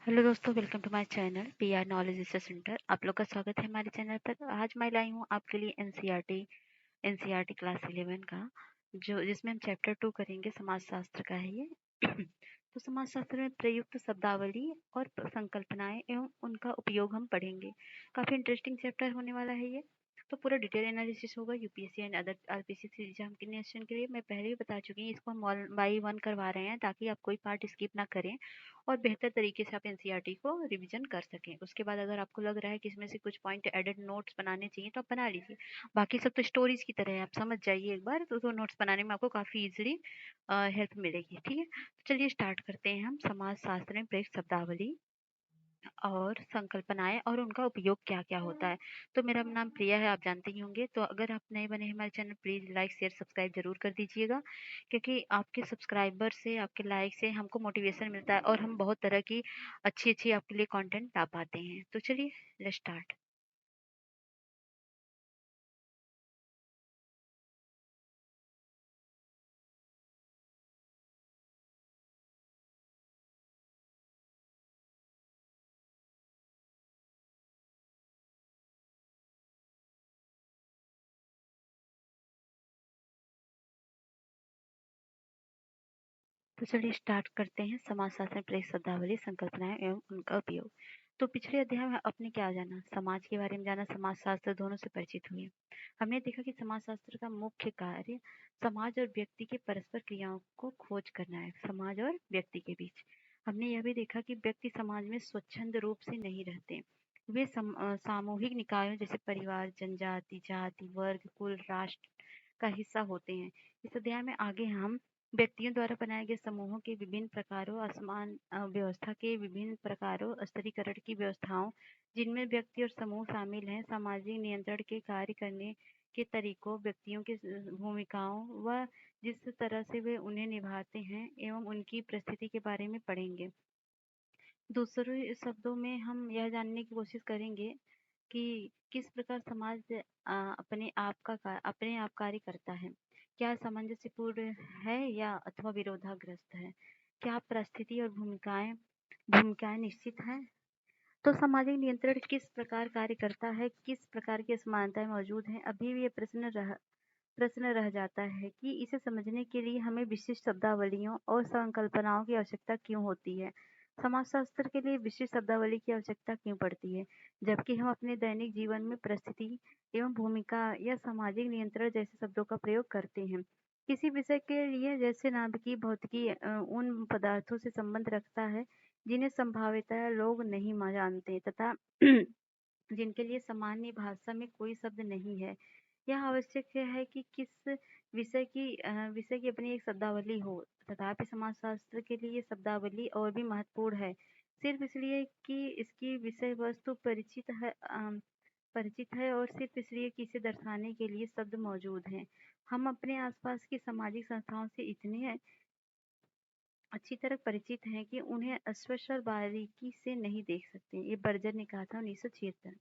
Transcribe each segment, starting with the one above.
Hello दोस्तों, welcome to my channel PR knowledge research centre. आप लोग का स्वागत है हमारे चैनल पर। आज मैं लाई हूँ आपके लिए एनसीईआरटी क्लास 11 का, जो जिसमें हम चैप्टर 2 करेंगे। समाजशास्त्र का है ये। तो समाजशास्त्र में प्रयुक्त शब्दावली और संकल्पनाएं एवं उनका उपयोग हम पढ़ेंगे। काफी इंटरेस्टिंग चैप्टर होने वाला है ये। तो पूरा डिटेल एनालिसिस होगा UPSC and other RPC exam के नेशन के लिए। मैं पहले भी बता चुकी हूँ, इसको हम 1 by 1 करवा रहे हैं ताकि आप कोई पार्ट स्किप ना करें और बेहतर तरीके से आप एनसीईआरटी को रिवीजन कर सकें। उसके बाद अगर आपको लग रहा है कि इसमें से कुछ पॉइंट एडेड नोट्स बनाने चाहिए तो आप बना लीजिए। बाकी सब तो स्टोरीज की तरह है, आप समझ जाइए एक बार तो नोट्स बनाने में आपको काफ़ी इजीली हेल्प मिलेगी। ठीक है, तो चलिए स्टार्ट करते हैं हम। समाज शास्त्र में प्रयुक्त शब्दावली और संकल्पनाएं और उनका उपयोग क्या क्या होता है। तो मेरा नाम प्रिया है, आप जानते ही होंगे। तो अगर आप नए बने हैं हमारे channel, please like share subscribe जरूर कर दीजिएगा, क्योंकि आपके सब्सक्राइबर से, आपके लाइक से हमको मोटिवेशन मिलता है और हम बहुत तरह की अच्छी अच्छी आपके लिए कंटेंट ला पाते हैं। तो चलिए लेट्स स्टार्ट। तो चलिए स्टार्ट करते हैं। समाजशास्त्र में प्रयुक्त शब्दावली, संकल्पनाएं एवं उनका उपयोग। तो पिछले अध्याय में आपने क्या जाना? समाज के बारे में जाना, समाजशास्त्र दोनों से परिचित हुए। हमने देखा कि समाजशास्त्र का मुख्य कार्य समाज और व्यक्ति के परस्पर क्रियाओं को खोज करना है, समाज और व्यक्ति के बीच। हमने यह भी देखा कि व्यक्ति समाज में स्वच्छंद रूप से नहीं रहते। वे सामूहिक निकायों जैसे परिवार, जनजाति, जाति, वर्ग, कुल, राष्ट्र का हिस्सा होते हैं। इस अध्याय में आगे हम व्यक्तियों द्वारा बनाए गए समूहों के विभिन्न प्रकारों, असमान व्यवस्था के विभिन्न प्रकारों, स्तरीकरण की व्यवस्थाओं जिनमें व्यक्ति और समूह शामिल हैं, सामाजिक नियंत्रण के कार्य करने के तरीकों, व्यक्तियों की भूमिकाओं व जिस तरह से वे उन्हें निभाते हैं एवं उनकी परिस्थिति के बारे में पढ़ेंगे। दूसरे शब्दों में हम यह जानने की कोशिश करेंगे कि किस प्रकार समाज अपने आप कार्य करता है। क्या सामंजस्यपूर्ण है या अथवा विरोधाग्रस्त है? क्या परिस्थिति और भूमिकाएं भूमिकाएं निश्चित हैं? तो सामाजिक नियंत्रण किस प्रकार कार्य करता है? किस प्रकार की असमानताएं मौजूद हैं? अभी भी ये प्रश्न रह जाता है कि इसे समझने के लिए हमें विशिष्ट शब्दावलियों और संकल्पनाओं की आवश्यकता क्यों होती है। समाजशास्त्र के लिए विशिष्ट शब्दावली की आवश्यकता क्यों पड़ती है, जबकि हम अपने दैनिक जीवन में परिस्थिति एवं भूमिका या सामाजिक नियंत्रण जैसे शब्दों का प्रयोग करते हैं। किसी विषय के लिए, जैसे नाभिकीय भौतिकी, उन पदार्थों से संबंध रखता है जिन्हें संभाव्यतः लोग नहीं जानते तथा जिनके लिए सामान्य भाषा में कोई शब्द नहीं है। यह आवश्यक है कि किस विषय की अपनी एक शब्दावली हो। तथापि समाजशास्त्र के लिए ये शब्दावली और भी महत्वपूर्ण है, सिर्फ इसलिए कि इसकी विषय वस्तु परिचित है और सिर्फ इसलिए कि इसे दर्शाने के लिए शब्द मौजूद हैं। हम अपने आसपास की सामाजिक संस्थाओं से इतने अच्छी तरह परिचित हैं कि उन्हें स्पष्ट और बारीकी से नहीं देख सकते। ये बर्जर ने कहा था 1976।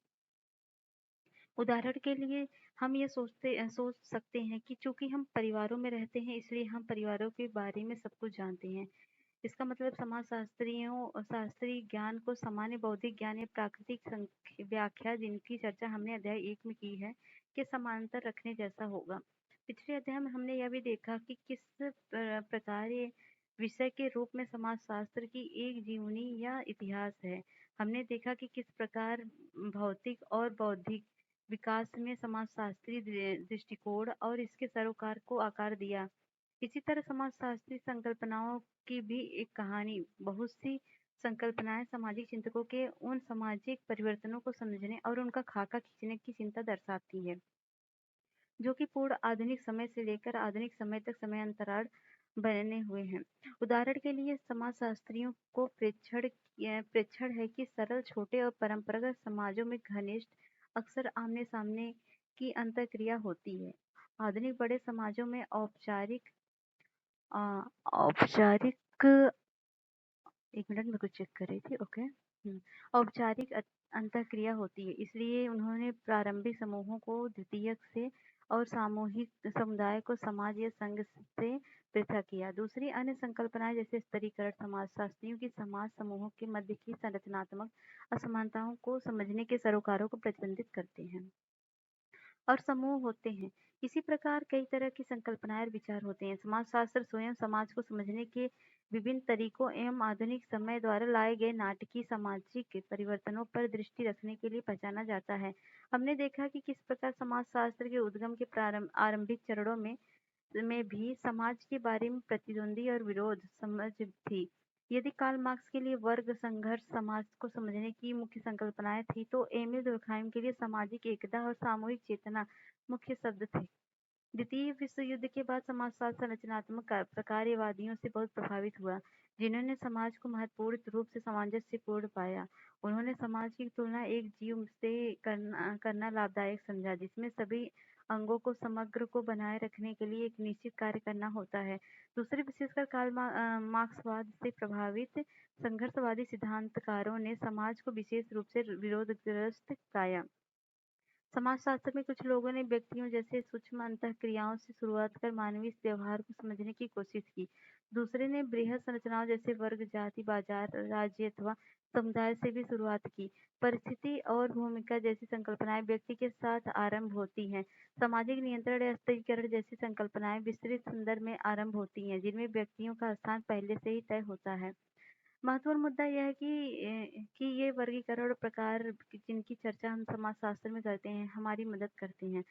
उदाहरण के लिए हम ये सोच सकते हैं कि चूंकि हम परिवारों में रहते हैं, इसलिए हम परिवारों के बारे में सब कुछ जानते हैं। इसका मतलब शास्त्रीय ज्ञान को सामान्य बौद्धिक ज्ञान या प्राकृतिक व्याख्या, जिनकी चर्चा हमने अध्याय 1 में की है, के समांतर रखने जैसा होगा। पिछले अध्याय में हमने यह भी देखा कि किस प्रकार ये विषय के रूप में समाजशास्त्र की एक जीवनी या इतिहास है। हमने देखा कि किस प्रकार भौतिक और बौद्धिक विकास में समाजशास्त्री दृष्टिकोण और इसके सरोकार को आकार दिया। इसी तरह समाजशास्त्री संकल्पनाओं की भी एक कहानी। बहुत सी संकल्पनाएं सामाजिक चिंतकों के उन सामाजिक परिवर्तनों को समझने और उनका खाका खींचने की चिंता दर्शाती है, जो कि पूर्ण आधुनिक समय से लेकर आधुनिक समय तक समय अंतराल बने हुए हैं। उदाहरण के लिए समाजशास्त्रियों को प्रेक्षण है कि सरल, छोटे और परंपरागत समाजों में घनिष्ठ, अक्सर आमने सामने की अंतःक्रिया होती है। आधुनिक बड़े समाजों में औपचारिक एक मिनट में कुछ चेक कर रही थी। ओके। औपचारिक अंतःक्रिया होती है, इसलिए उन्होंने प्रारंभिक समूहों को द्वितीयक से और सामूहिक समुदाय को समाज या संघ से पृथक किया। दूसरी अन्य संकल्पनाएं जैसे स्तरीकरण समाजशास्त्रियों की समाज समूहों के मध्य की संरचनात्मक असमानताओं को समझने के सरोकारों को प्रतिबंधित करते हैं और समूह होते हैं। इसी प्रकार कई तरह की संकल्पनाएं और विचार होते हैं। समाजशास्त्र स्वयं समाज को समझने के विभिन्न तरीकों एवं आधुनिक समय द्वारा लाए गए नाटकीय सामाजिक परिवर्तनों पर दृष्टि रखने के लिए पहचाना जाता है। हमने देखा कि किस प्रकार समाजशास्त्र के उद्गम के आरंभिक चरणों में भी समाज के बारे में प्रतिद्वंदी और विरोध समझ थी। यदि कार्ल मार्क्स के लिए वर्ग संघर्ष समाज को समझने की मुख्य संकल्पनाएं थी, तो एमिल दुर्कहाइम के लिए सामाजिक एकता और सामूहिक चेतना मुख्य शब्द थे। द्वितीय विश्व युद्ध के बाद समाजशास्त्र संरचनात्मक प्रकार्यवादियों से बहुत प्रभावित हुआ, जिन्होंने समाज को महत्वपूर्ण रूप से सामंजस्यपूर्ण पाया। उन्होंने समाज की तुलना एक जीव से करना लाभदायक समझा, जिसमें सभी अंगों को समग्र को बनाए रखने के लिए एक निश्चित कार्य करना होता है। दूसरे विशेषकर कार्ल मार्क्सवाद से प्रभावित संघर्षवादी सिद्धांतकारों ने समाज को विशेष रूप से विरोधग्रस्त पाया। समाजशास्त्र में कुछ लोगों ने व्यक्तियों जैसे सूक्ष्म अंतःक्रियाओं से शुरुआत कर मानवीय व्यवहार को समझने की कोशिश की। दूसरे ने बृहद संरचनाओं जैसे वर्ग, जाति, बाजार, राज्य अथवा समुदाय से भी शुरुआत की। परिस्थिति और भूमिका जैसी संकल्पनाएं व्यक्ति के साथ आरंभ होती हैं। सामाजिक नियंत्रण या स्तरीकरण जैसी संकल्पनाएं विस्तृत संदर्भ में आरंभ होती हैं, जिनमें व्यक्तियों का स्थान पहले से ही तय होता है। महत्वपूर्ण मुद्दा यह है कि ये वर्गीकरण और प्रकार जिनकी चर्चा हम समाजशास्त्र में करते हैं, हमारी मदद करते हैं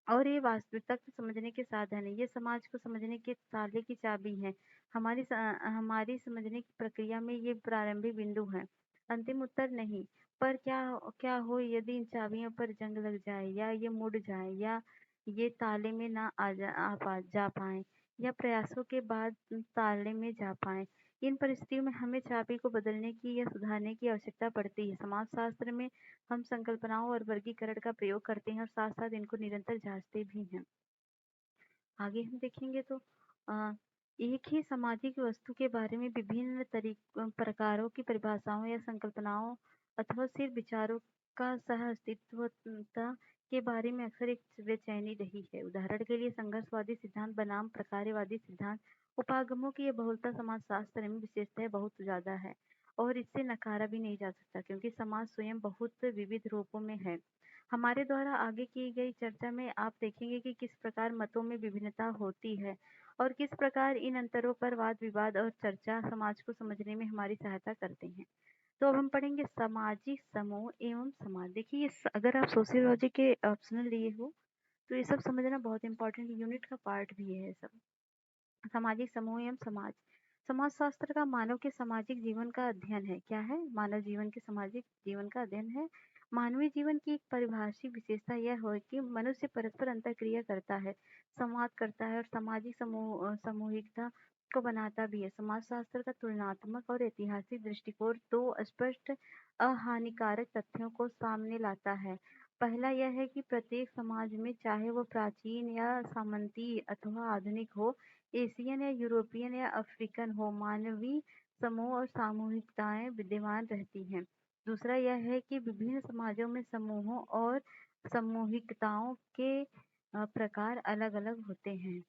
और ये वास्तविकता को समझने के साधन है। ये समाज को समझने के ताले की चाबी है। हमारी समझने की प्रक्रिया में ये प्रारंभिक बिंदु हैं, अंतिम उत्तर नहीं। पर क्या क्या हो यदि इन चाबियों पर जंग लग जाए, या ये मुड़ जाए, या ये ताले में ना जा पाए, या प्रयासों के बाद ताले में जा पाए। इन परिस्थितियों में हमें चाबी को बदलने की या सुधारने की आवश्यकता पड़ती है। समाजशास्त्र में हम संकल्पनाओं और वर्गीकरण का प्रयोग करते हैं और साथ-साथ इनको निरंतर जांचते भी हैं। आगे हम देखेंगे तो एक ही सामाजिक वस्तु के बारे में विभिन्न प्रकारों की परिभाषाओं या संकल्पनाओं अथवा सिर्फ विचारों का सह अस्तित्वता के बारे में अक्सर एक बेचैनी रही है। उदाहरण के लिए संघर्षवादी सिद्धांत बनाम प्रकार्यवादी सिद्धांत उपागमों की यह बहुलता समाजशास्त्र में विशेषतः बहुत ज्यादा है और इससे नकारा भी नहीं जा सकता, क्योंकि समाज स्वयं बहुत विविध रूपों में है। हमारे द्वारा आगे की गई चर्चा में आप देखेंगे कि किस प्रकार मतों में विभिन्नता होती है और किस प्रकार इन अंतरों पर वाद विवाद और चर्चा समाज को समझने में हमारी सहायता करते हैं। तो अब हम पढ़ेंगे सामाजिक समूह एवं समाज। देखिए, अगर आप सोशियोलॉजी के ऑप्शनल लिए हो तो ये सब समझना बहुत इंपॉर्टेंट यूनिट का पार्ट भी है सब। सामाजिक समूह एवं समाज। समाजशास्त्र का मानव के सामाजिक जीवन का अध्ययन है। क्या है? मानव जीवन के सामाजिक जीवन का अध्ययन है। मानवीय जीवन की एक परिभाषिक विशेषता यह है कि मनुष्य परस्पर अंतरक्रिया करता है, संवाद करता है और सामाजिक सामूहिकता को बनाता भी है। समाजशास्त्र का तुलनात्मक और ऐतिहासिक दृष्टिकोण दो स्पष्ट अहानिकारक तथ्यों को सामने लाता है। पहला यह है कि प्रत्येक समाज में, चाहे वो प्राचीन या सामंती अथवा आधुनिक हो, एशियन या यूरोपियन या अफ्रीकन हो, मानवीय समूह और सामूहिकताएं विद्यमान रहती हैं। दूसरा यह है कि विभिन्न समाजों में समूहों और सामूहिकताओं के प्रकार अलग-अलग होते हैं।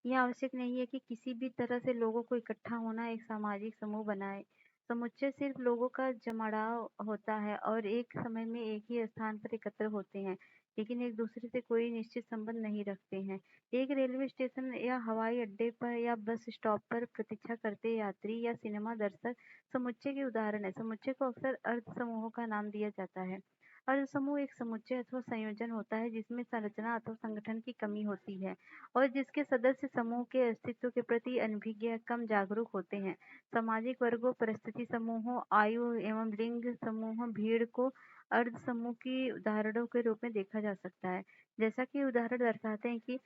यह आवश्यक नहीं है कि किसी भी तरह से लोगों को इकट्ठा होना एक सामाजिक समूह बनाए। समुच्चय सिर्फ लोगों का जमावड़ा होता है और एक समय में एक ही स्थान पर एकत्र होते हैं, लेकिन एक दूसरे से कोई निश्चित संबंध नहीं रखते हैं। एक रेलवे स्टेशन या हवाई अड्डे पर या बस स्टॉप पर प्रतीक्षा करते यात्री या सिनेमा दर्शक समुच्चय के उदाहरण है। समुच्चय को अक्सर अर्ध समूहों का नाम दिया जाता है। अर्ध समूह एक समुच्चय अथवा संयोजन होता है जिसमें संरचना अथवा संगठन की कमी होती है और जिसके सदस्य समूह के अस्तित्व के प्रति अनभिज्ञ या कम जागरूक होते हैं। सामाजिक वर्गों, परिस्थिति समूहों, आयु एवं लिंग समूह, भीड़ को अर्ध समूह की उदाहरणों के रूप में देखा जा सकता है। जैसा कि उदाहरण दर्शाते हैं कि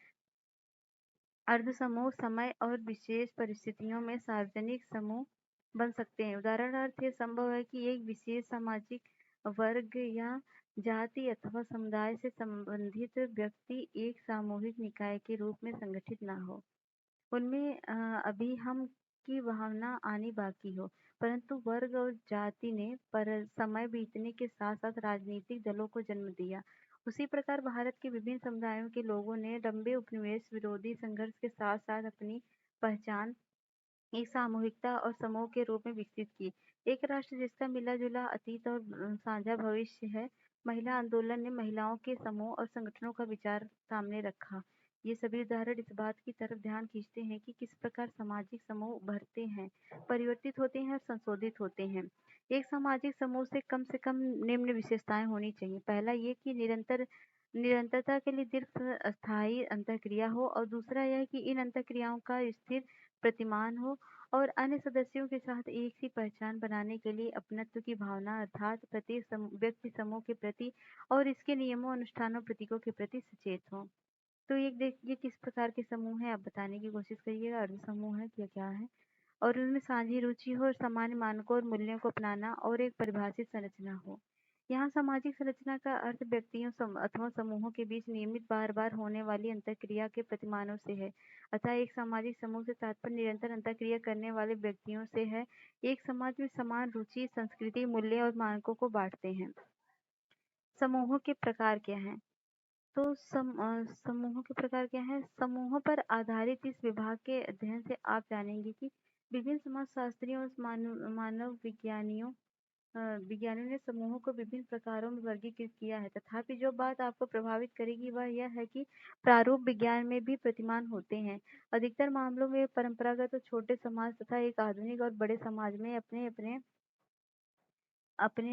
अर्ध समूह समय और विशेष परिस्थितियों में सार्वजनिक समूह बन सकते हैं। उदाहरणार्थ, यह संभव है कि एक विशेष सामाजिक वर्ग या जाति अथवा समुदाय से संबंधित व्यक्ति एक सामूहिक निकाय के रूप में संगठित ना हो, उनमें अभी हम की भावना आनी बाकी हो, परंतु वर्ग और जाति ने पर समय बीतने के साथ साथ राजनीतिक दलों को जन्म दिया उसी प्रकार भारत के विभिन्न समुदायों के लोगों ने लंबे उपनिवेश विरोधी संघर्ष के साथ साथ अपनी पहचान एक सामूहिकता और समूह के रूप में विकसित की। एक राष्ट्र जिसका मिला-जुला अतीत और साझा भविष्य है। महिला आंदोलन ने महिलाओं के समूह और संगठनों का विचार सामने रखा। ये सभी उदाहरण इस बात की तरफ ध्यान खींचते हैं कि किस प्रकार सामाजिक समूह उभरते हैं, परिवर्तित होते हैं और संशोधित होते हैं। एक सामाजिक समूह से कम निम्न विशेषताएं होनी चाहिए। पहला ये कि निरंतरता के लिए दीर्घ स्थायी अंतःक्रिया हो और दूसरा यह कि इन अंतःक्रियाओं का स्थिर प्रतिमान हो और अन्य सदस्यों के साथ एक सी पहचान बनाने के लिए अपनत्व की भावना अर्थात प्रत्येक व्यक्ति समूह के प्रति और इसके नियमों अनुष्ठानों प्रतीकों के प्रति सचेत हो। तो ये देखिए किस प्रकार के समूह है, आप बताने की कोशिश करिएगा। अर्ध समूह है क्या क्या है, और उनमें साझी रुचि हो और सामान्य मानकों और मूल्यों को अपनाना और एक परिभाषित संरचना हो। यहाँ सामाजिक संरचना का अर्थ व्यक्तियों अथवा समूहों के बीच नियमित बार बार होने वाली अंतःक्रिया के प्रतिमानों से है। अतः एक सामाजिक समूह से तात्पर्य निरंतर अंतःक्रिया करने वाले व्यक्तियों से है। एक समाज में समान रुचि, संस्कृति, मूल्य और मानकों को बांटते हैं। समूहों के प्रकार क्या हैं? तो समूहों के प्रकार क्या हैं? समूहों पर आधारित इस विभाग के अध्ययन से आप जानेंगे कि विभिन्न समाजशास्त्रियों और मानव विज्ञानियों ने समूहों को विभिन्न प्रकारों में वर्गीकृत किया है। तथापि जो बात आपको प्रभावित करेगी वह यह है कि प्रारूप विज्ञान में भी प्रतिमान होते हैं। अधिकतर मामलों में परंपरागत और छोटे समाज तथा एक आधुनिक और बड़े समाज में अपने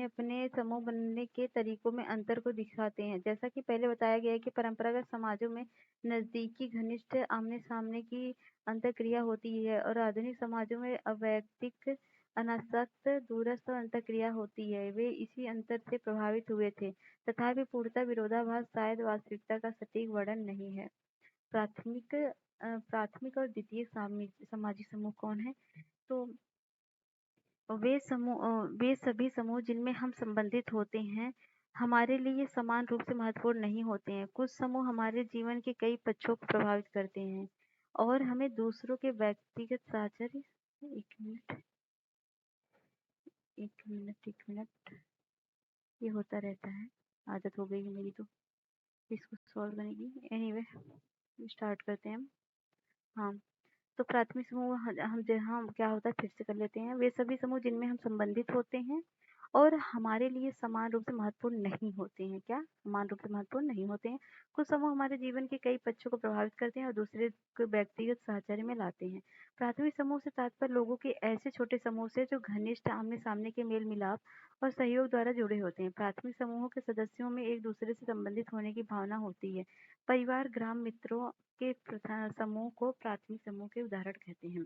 अपने समूह बनने के तरीकों में अंतर को दिखाते हैं। जैसा कि पहले बताया गया है कि परंपरागत समाजों में नजदीकी, घनिष्ठ, आमने सामने की अंतःक्रिया होती है और आधुनिक समाजों में अवैयक्तिक, अनासक्त, दूरस्थ अंतःक्रिया होती है। वे इसी अंतर से प्रभावित हुए थे। तथापि पूर्णतः विरोधाभास शायद वास्तविकता का सटीक वर्णन नहीं है। प्राथमिक और द्वितीय सामाजिक समूह कौन है? तो वे सभी समूह जिनमें हम संबंधित होते हैं हमारे लिए समान रूप से महत्वपूर्ण नहीं होते हैं। कुछ समूह हमारे जीवन के कई पक्षों को प्रभावित करते हैं और हमें दूसरों के व्यक्तिगत साझा एक मिनट ये होता रहता है, आदत हो गई है मेरी, तो इसको सॉल्व करेगी। एनीवे स्टार्ट करते हैं। हाँ, तो प्राथमिक समूह हम जहाँ क्या होता है फिर से कर लेते हैं। वे सभी समूह जिनमें हम संबंधित होते हैं और हमारे लिए समान रूप से महत्वपूर्ण नहीं होते हैं। क्या? समान रूप से महत्वपूर्ण नहीं होते हैं। कुछ समूह हमारे जीवन के कई पक्षों को प्रभावित करते हैं और दूसरे को व्यक्तिगत साहचर्य में लाते हैं। प्राथमिक समूह से तात्पर्य लोगों के ऐसे छोटे समूह से जो घनिष्ठ, आमने सामने के मेल मिलाप और सहयोग द्वारा जुड़े होते हैं। प्राथमिक समूहों के सदस्यों में एक दूसरे से संबंधित होने की भावना होती है। परिवार, ग्राम, मित्रों के समूह को प्राथमिक समूह के उदाहरण कहते हैं।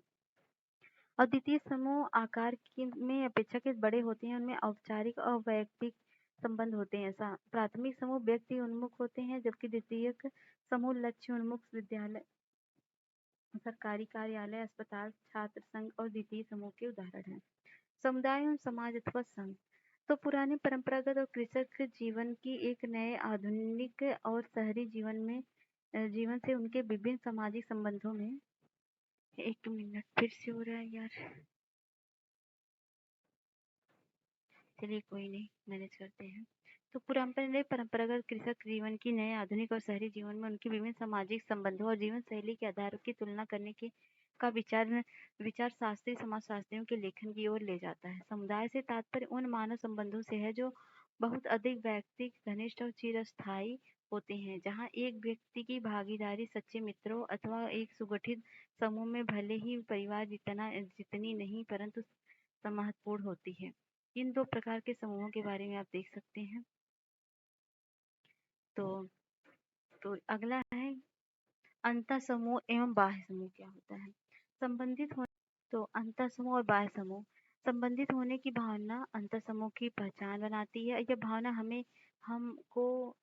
और द्वितीय समूह आकार में अपेक्षाकृत बड़े होते हैं। उनमें औपचारिक और वैयक्तिक संबंध होते हैं। प्राथमिक समूह व्यक्ति उन्मुख होते हैं, जबकि द्वितीयक समूह लक्ष्य उन्मुख विद्यालय, सरकारी कार्यालय, अस्पताल, छात्र संघ और द्वितीय समूह के उदाहरण हैं। समुदाय एवं समाज अथवा संघ तो पुराने परंपरागत और कृषक जीवन की एक नए आधुनिक और शहरी जीवन से उनके विभिन्न सामाजिक संबंधों में एक मिनट फिर से हो रहा है यार, चलिए कोई नहीं, मैनेज करते हैं। तो परंपरागत कृषक जीवन की नए आधुनिक और शहरी जीवन में उनके विभिन्न सामाजिक संबंधों और जीवन शैली के आधार की तुलना करने के का विचार शास्त्री समाजशास्त्रियों के लेखन की ओर ले जाता है। समुदाय से तात्पर्य उन मानव संबंधों से है जो बहुत अधिक व्यक्तिगत, घनिष्ठ और चिरस्थायी होते हैं, जहाँ एक व्यक्ति की भागीदारी सच्चे मित्रों अथवा एक सुगठित समूह में भले ही परिवार जितनी नहीं परंतु महत्वपूर्ण होती है। इन दो प्रकार के समूहों के बारे में आप देख सकते हैं। तो अगला है अंतः समूह एवं बाह्य समूह क्या होता है। संबंधित हो तो अंतः समूह और बाह्य समूह संबंधित होने की भावना अंतः समूह की पहचान बनाती है। यह भावना हमको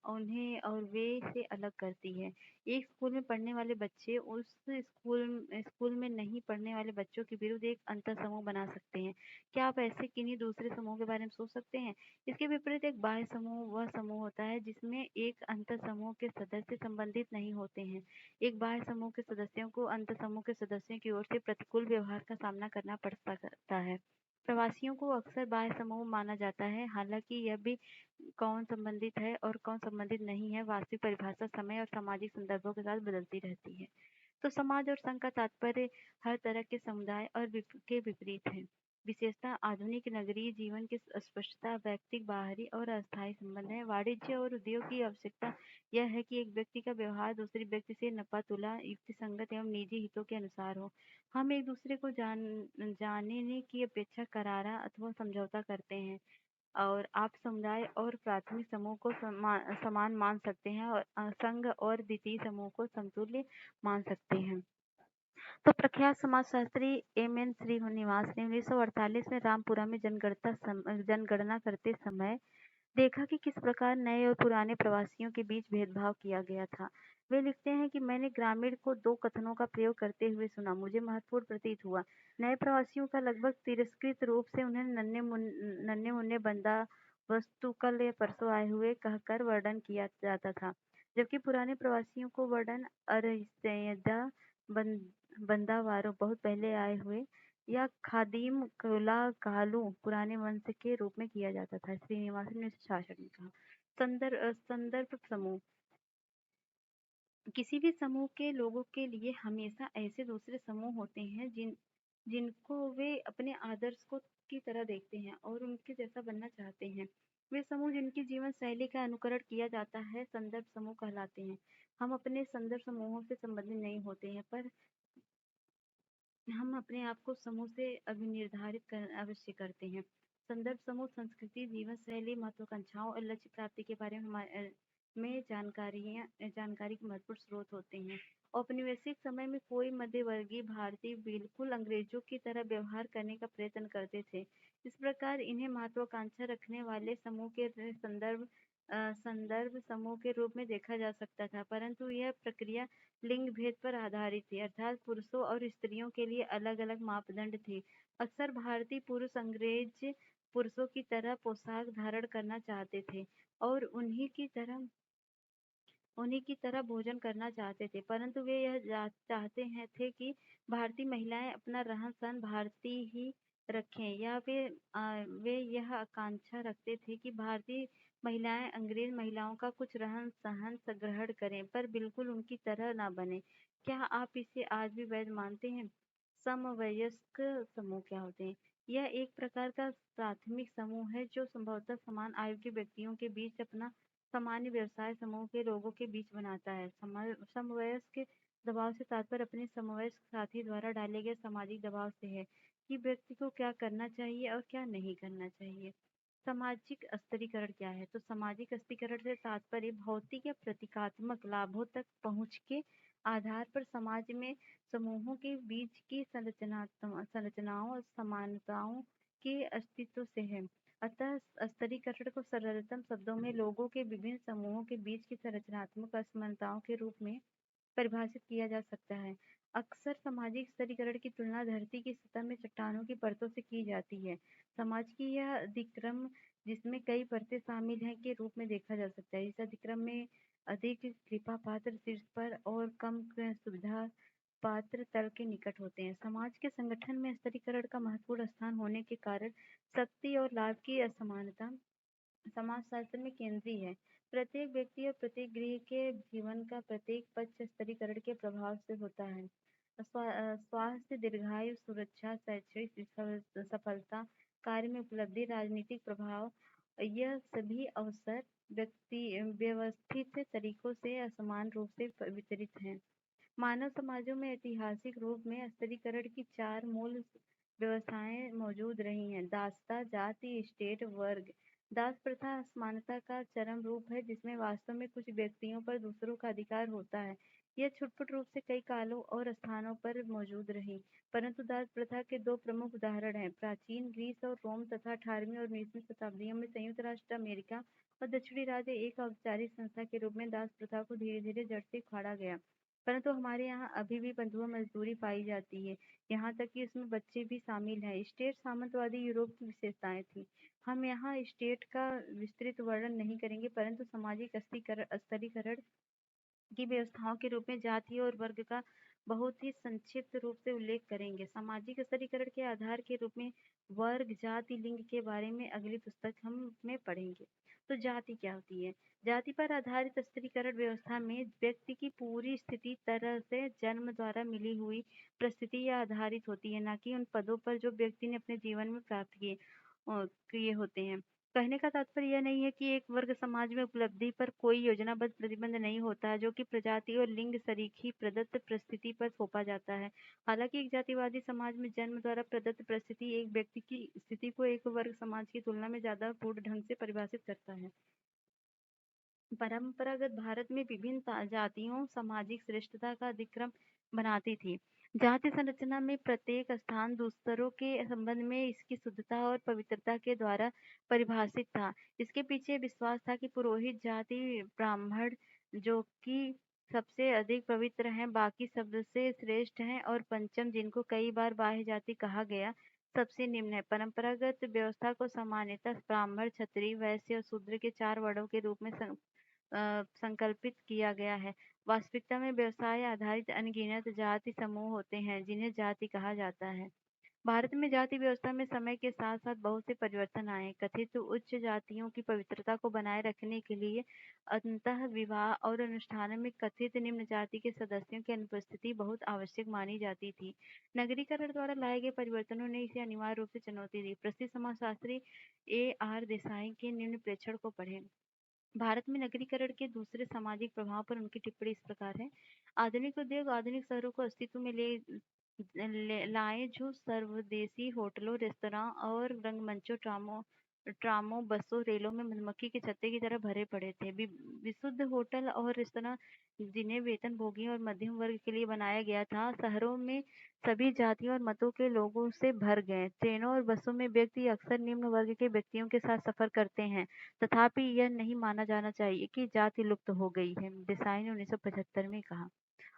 उन्हें और वे से अलग करती है। एक स्कूल में पढ़ने वाले बच्चे उस स्कूल में नहीं पढ़ने वाले बच्चों के विरुद्ध एक अंतर समूह बना सकते हैं। क्या आप ऐसे किन्हीं दूसरे समूह के बारे में सोच सकते हैं? इसके विपरीत एक बाह्य समूह वह समूह होता है जिसमें एक अंतर समूह के सदस्य संबंधित नहीं होते हैं। एक बाह्य समूह के सदस्यों को अंतर समूह के सदस्यों की ओर से प्रतिकूल व्यवहार का सामना करना पड़ सकता है। प्रवासियों को अक्सर बाह्य समूह माना जाता है, हालांकि यह भी कौन संबंधित है और कौन संबंधित नहीं है, वास्तविक परिभाषा समय और सामाजिक संदर्भों के साथ बदलती रहती है। तो समाज और संघ का तात्पर्य हर तरह के समुदाय और के विपरीत है। विशेषता आधुनिक नगरीय जीवन की स्पष्टता, व्यक्तिगत, बाहरी और अस्थायी संबंध है। वाणिज्य और उद्योग की आवश्यकता यह है कि एक व्यक्ति का व्यवहार दूसरे व्यक्ति से नपा-तुला, युक्तिसंगत एवं निजी हितों के अनुसार हो। हम एक दूसरे को जानने की अपेक्षा करारा अथवा समझौता करते हैं, और आप समुदाय और प्राथमिक समूह को समान मान सकते हैं और संघ और द्वितीय समूह को समतुल्य मान सकते हैं। तो प्रख्यात समाजशास्त्री एम.एन. श्रीनिवास ने 1948 में रामपुरा में जनगणना करते समय देखा कि किस प्रकार नए और पुराने प्रवासियों के बीच भेदभाव किया गया था। वे लिखते हैं कि मैंने ग्रामीण को 2 कथनों का प्रयोग करते हुए सुना, मुझे महत्वपूर्ण प्रतीत हुआ। नए प्रवासियों का लगभग तिरस्कृत रूप से उन्हें नन्हे मुन्ने बंदा वस्तु कल या परसों आए हुए कहकर वर्णन किया जाता था, जबकि पुराने प्रवासियों को वर्णन अरसैयदा बंदावारो बहुत पहले आए हुए या खादिम कालू पुराने वंश के रूप में किया जाता था। श्रीनिवासन ने शासन में कहा। संदर्भ समूह किसी भी समूह के लोगों के लिए हमेशा ऐसे दूसरे समूह होते हैं जिनको वे अपने आदर्श को की तरह देखते हैं और उनके जैसा बनना चाहते हैं। वे समूह जिनकी जीवन शैली का अनुकरण किया जाता है संदर्भ समूह कहलाते हैं। हम अपने संदर्भ समूहों से संबंधित नहीं होते हैं, पर हम अपने आप को समूह से अभिनिर्धारित अवश्य करते हैं। संदर्भ समूह संस्कृति, जीवन शैली, महत्वाकांक्षाओं और लक्ष्य प्राप्ति के बारे में जानकारी के महत्वपूर्ण स्रोत होते हैं। औपनिवेशिक समय में कोई मध्यवर्गीय भारतीय बिल्कुल अंग्रेजों की तरह व्यवहार करने का प्रयत्न करते थे। इस प्रकार इन्हें महत्वाकांक्षा रखने वाले समूह के संदर्भ समूह के रूप में देखा जा सकता था, परंतु यह प्रक्रिया लिंग भेद पर आधारित थी, अर्थात पुरुषों और स्त्रियों के लिए अलग अलग मापदंड थे। अक्सर भारतीय पुरुष अंग्रेज पुरुषों की तरह पोशाक धारण करना चाहते थे और उन्हीं की तरह भोजन करना चाहते थे, परंतु वे यह चाहते थे कि भारतीय महिलाएं अपना रहन सहन भारतीय ही रखें, या वे यह आकांक्षा रखते थे कि भारतीय महिलाएं अंग्रेज महिलाओं का कुछ रहन सहन ग्रहण करें, पर बिल्कुल उनकी तरह ना बने। क्या आप इसे आज भी वैध मानते हैं? समवयस्क समूह क्या होते हैं? यह एक प्रकार का प्राथमिक समूह है जो संभवतः समान आयु के व्यक्तियों के बीच अपना सामान्य व्यवसाय समूह के लोगों के बीच बनाता है। समवयस्क दबाव से तात्पर्य अपने समवयस्क साथी द्वारा डाले गए सामाजिक दबाव से है कि व्यक्ति को क्या करना चाहिए और क्या नहीं करना चाहिए। सामाजिक स्तरीकरण क्या है? तो सामाजिक स्तरीकरण से तात्पर्य भौतिक या प्रतीकात्मक लाभों तक पहुंच के आधार पर समाज में समूहों के बीच की संरचनाओं और समानताओं के अस्तित्व से है। अतः स्तरीकरण को सरलतम शब्दों में लोगों के विभिन्न समूहों के बीच की संरचनात्मक असमानताओं के रूप में परिभाषित किया जा सकता है। अक्सर सामाजिक स्तरीकरण की तुलना धरती की सतह में चट्टानों की परतों से की जाती है। समाज की यह अधिक्रम, जिसमें कई परतें शामिल हैं, के रूप में देखा जा सकता है। इस अधिक्रम में अधिक कृपा पात्र शीर्ष पर और कम सुविधा पात्र तल के निकट होते हैं। समाज के संगठन में स्तरीकरण का महत्वपूर्ण स्थान होने के कारण शक्ति और लाभ की असमानता समाजशास्त्र में केंद्रीय है। प्रत्येक व्यक्ति और प्रत्येक गृह के जीवन का प्रत्येक पक्ष स्तरीकरण के प्रभाव से होता है। स्वास्थ्य, दीर्घायु, सुरक्षा, शैक्षणिक सफलता, कार्य में उपलब्धि, राजनीतिक प्रभाव, यह सभी अवसर व्यवस्थित तरीकों से असमान रूप से वितरित हैं। मानव समाजों में ऐतिहासिक रूप में स्तरीकरण की 4 मूल व्यवस्थाएं मौजूद रही हैं: दासता, जाति, स्टेट, वर्ग। दास प्रथा असमानता का चरम रूप है, जिसमें वास्तव में कुछ व्यक्तियों पर दूसरों का अधिकार होता है। यह छुटपुट रूप से कई कालों और स्थानों पर मौजूद रही, परंतु दास प्रथा के 2 प्रमुख उदाहरण हैं: प्राचीन ग्रीस और रोम तथा 18वीं और 19वीं शताब्दियों में संयुक्त राष्ट्र अमेरिका और दक्षिणी राज्य एक औपचारिक संस्था के रूप में दास प्रथा को धीरे धीरे जड़ से उखाड़ा गया। परंतु हमारे यहाँ अभी भी बंधुआ मजदूरी पाई जाती है, यहाँ तक कि उसमें बच्चे भी शामिल हैं। स्टेट सामंतवादी यूरोप की विशेषताएं थी। हम यहाँ स्टेट का विस्तृत वर्णन नहीं करेंगे, परंतु सामाजिक स्तरीकरण की व्यवस्थाओं के रूप में जाति और वर्ग का बहुत ही संक्षिप्त रूप से उल्लेख करेंगे। सामाजिक स्तरीकरण के आधार के रूप में वर्ग, जाति, लिंग के बारे में अगली पुस्तक हम में पढ़ेंगे। तो जाति क्या होती है? जाति पर आधारित स्तरीकरण व्यवस्था में व्यक्ति की पूरी स्थिति तरह से जन्म द्वारा मिली हुई परिस्थिति या आधारित होती है, ना कि उन पदों पर जो व्यक्ति ने अपने जीवन में प्राप्त किए होते हैं। कहने का तात्पर्य यह नहीं है कि एक वर्ग समाज में उपलब्धि पर कोई योजनाबद्ध प्रतिबंध नहीं होता, जो कि प्रजाति और लिंग सरीखी प्रदत्त परिस्थिति पर थोपा जाता है। हालांकि एक जातिवादी समाज में जन्म द्वारा प्रदत्त परिस्थिति एक व्यक्ति की स्थिति को एक वर्ग समाज की तुलना में ज्यादा पूर्ण ढंग से परिभाषित करता है। परंपरागत भारत में विभिन्न जातियों सामाजिक श्रेष्ठता का अधिक्रम बनाती थी। जाति संरचना में प्रत्येक स्थान दूसरों के संबंध में इसकी शुद्धता और पवित्रता के द्वारा परिभाषित था। इसके पीछे विश्वास था कि पुरोहित जाति ब्राह्मण, जो कि सबसे अधिक पवित्र हैं, बाकी शब्द से श्रेष्ठ हैं, और पंचम, जिनको कई बार बाह्य जाति कहा गया, सबसे निम्न है। परंपरागत व्यवस्था को सामान्यतः ब्राह्मण, क्षत्रिय, वैश्य और शूद्र के 4 वर्णों के रूप में संकल्पित किया गया है। वास्तविकता में व्यवसाय आधारित अनगिनत जाति समूह होते हैं, जिन्हें जाति कहा जाता है। भारत में जाति व्यवस्था में समय के साथ साथ बहुत से परिवर्तन आए। कथित उच्च जातियों की पवित्रता को बनाए रखने के लिए अंतः विवाह और अनुष्ठान में कथित निम्न जाति के सदस्यों की अनुपस्थिति बहुत आवश्यक मानी जाती थी। नगरीकरण द्वारा लाए गए परिवर्तनों ने इसे अनिवार्य रूप से चुनौती दी। प्रसिद्ध समाजशास्त्री A.R. देसाई के निम्न प्रेक्षण को पढ़ें। भारत में नगरीकरण के दूसरे सामाजिक प्रभाव पर उनकी टिप्पणी इस प्रकार है। आधुनिक उद्योग आधुनिक शहरों को अस्तित्व में लाए, जो सर्वदेशी होटलों, रेस्तरां और रंगमंचों, ट्रामों, बसों, रेलों में मधुमक्खी के छत्ते की तरह भरे पड़े थे। विशुद्ध होटल और रेस्तरां, जिन्हें वेतनभोगियों और मध्यम वर्ग के लिए बनाया गया था, शहरों में सभी जातियों और मतों के लोगों से भर गए। ट्रेनों और बसों में व्यक्ति अक्सर निम्न वर्ग के व्यक्तियों के साथ सफर करते हैं। तथापि यह नहीं माना जाना चाहिए कि जाति लुप्त हो गई है, देसाई ने 1975 में कहा।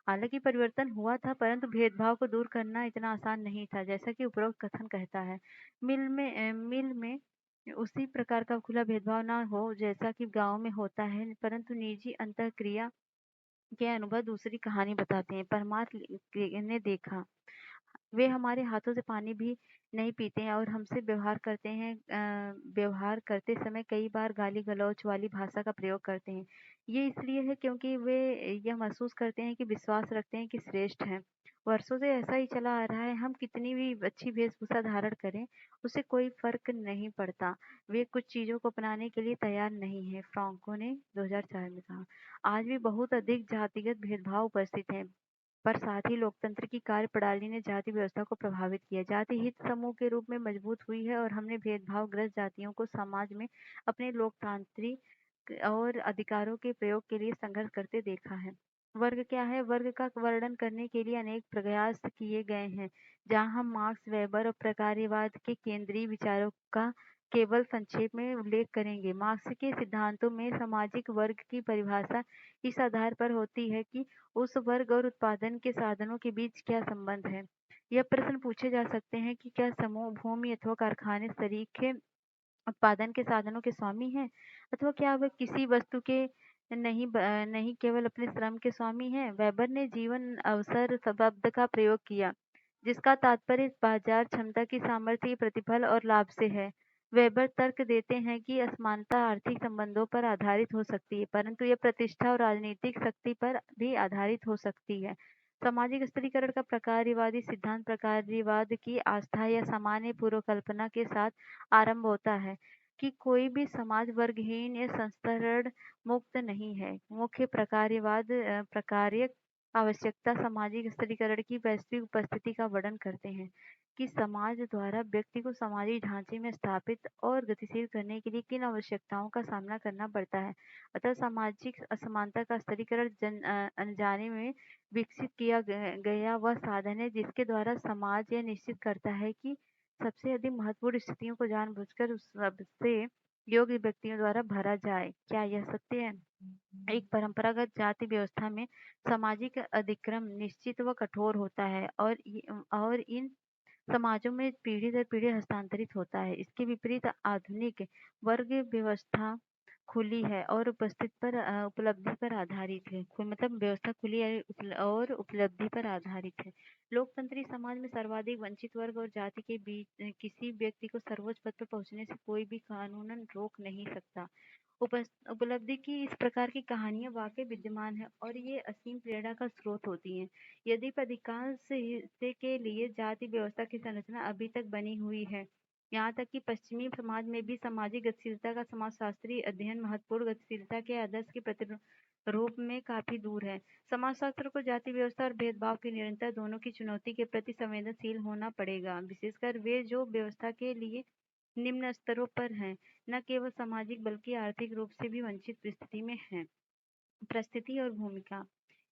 हालांकि परिवर्तन हुआ था, परंतु भेदभाव को दूर करना इतना आसान नहीं था, जैसा कि उपरोक्त कथन कहता है। मिल में उसी प्रकार का खुला भेदभाव ना हो जैसा कि गांव में होता है, परंतु निजी अंतःक्रिया के अनुभव दूसरी कहानी बताते हैं। परमार्थ ने देखा, वे हमारे हाथों से पानी भी नहीं पीते हैं और हमसे व्यवहार करते समय कई बार गाली गलौज वाली भाषा का प्रयोग करते हैं। ये इसलिए है क्योंकि वे यह महसूस करते हैं कि विश्वास रखते हैं कि श्रेष्ठ हैं। वर्षों से ऐसा ही चला आ रहा है। हम कितनी भी अच्छी वेशभूषा धारण करें, उससे कोई फर्क नहीं पड़ता। वे कुछ चीजों को अपनाने के लिए तैयार नहीं है, फ्रांको ने 2004 में कहा। आज भी बहुत अधिक जातिगत भेदभाव उपस्थित है, पर साथ ही लोकतंत्र की कार्यप्रणाली ने जाति व्यवस्था को प्रभावित किया। जाति हित समूह के रूप में मजबूत हुई है और हमने भेदभावग्रस्त जातियों को समाज में अपने लोकतांत्रिक और अधिकारों के प्रयोग के लिए संघर्ष करते देखा है। वर्ग क्या है? वर्ग का वर्णन करने के लिए अनेक प्रयास किए गए हैं। जहां हम मार्क्स, वेबर और प्रकार्यवाद के केंद्रीय विचारों का केवल संक्षेप में उल्लेख करेंगे। मार्क्स के सिद्धांतों में सामाजिक वर्ग की परिभाषा इस आधार पर होती है कि उस वर्ग और उत्पादन के साधनों के बीच क्या संबंध है। यह प्रश्न पूछे जा सकते हैं कि क्या समूह, भूमि अथवा कारखाने सरीखे उत्पादन के साधनों के स्वामी हैं, अथवा क्या वह किसी वस्तु के नहीं केवल अपने श्रम के स्वामी हैं। वेबर ने जीवन अवसर शब्द का प्रयोग किया, जिसका तात्पर्य बाजार क्षमता की सामर्थ्य, प्रतिफल और लाभ से है। वेबर तर्क देते हैं कि असमानता आर्थिक संबंधों पर आधारित हो सकती है, परंतु यह प्रतिष्ठा और राजनीतिक शक्ति पर भी आधारित हो सकती है। सामाजिक स्तरीकरण का प्रकार्यवादी सिद्धांत प्रकार्यवाद की आस्था या सामान्य पूर्व कल्पना के साथ आरंभ होता है कि कोई भी समाज वर्गहीन या संस्तरण मुक्त नहीं है। मुख्य प्रकार्यवाद प्रकार्यक आवश्यकता सामाजिक स्तरीकरण की वैश्विक उपस्थिति का वर्णन करते हैं कि समाज द्वारा व्यक्ति को सामाजिक ढांचे में स्थापित और गतिशील करने के लिए किन आवश्यकताओं का सामना करना पड़ता है। अतः सामाजिक असमानता का स्तरीकरण अनजाने में विकसित किया गया वह साधन है जिसके द्वारा समाज यह निश्चित करता है कि सबसे अधिक महत्वपूर्ण स्थितियों को जानबूझकर उस सबसे योग्य व्यक्तियों द्वारा भरा जाए। क्या यह सत्य है? एक परंपरागत जाति व्यवस्था में सामाजिक अधिक्रम निश्चित व कठोर होता है और इन समाजों में पीढ़ी दर पीढ़ी हस्तांतरित होता है। इसके विपरीत आधुनिक वर्ग व्यवस्था खुली है और उपलब्धि पर आधारित है। मतलब व्यवस्था खुली है और उपलब्धि पर आधारित है। लोकतंत्री समाज में सर्वाधिक वंचित वर्ग और जाति के बीच किसी व्यक्ति को सर्वोच्च पद पर पहुंचने से कोई भी कानूनन रोक नहीं सकता। उपलब्धि की इस प्रकार की कहानियां वाकई विद्यमान है और ये असीम प्रेरणा का स्रोत होती हैं। यदि अधिकांश हिस्से के लिए जाति व्यवस्था की संरचना अभी तक बनी हुई है, यहाँ तक कि पश्चिमी समाज में भी सामाजिक गतिशीलता का समाजशास्त्रीय अध्ययन महत्वपूर्ण गतिशीलता के आदर्श के प्रतिरूप में काफी दूर है। समाजशास्त्र को जाति व्यवस्था और भेदभाव की निरंतर दोनों की चुनौती के प्रति संवेदनशील होना पड़ेगा, विशेषकर वे जो व्यवस्था के लिए निम्न स्तरों पर हैं, न केवल सामाजिक बल्कि आर्थिक रूप से भी वंचित परिस्थिति में हैं। परिस्थिति और भूमिका।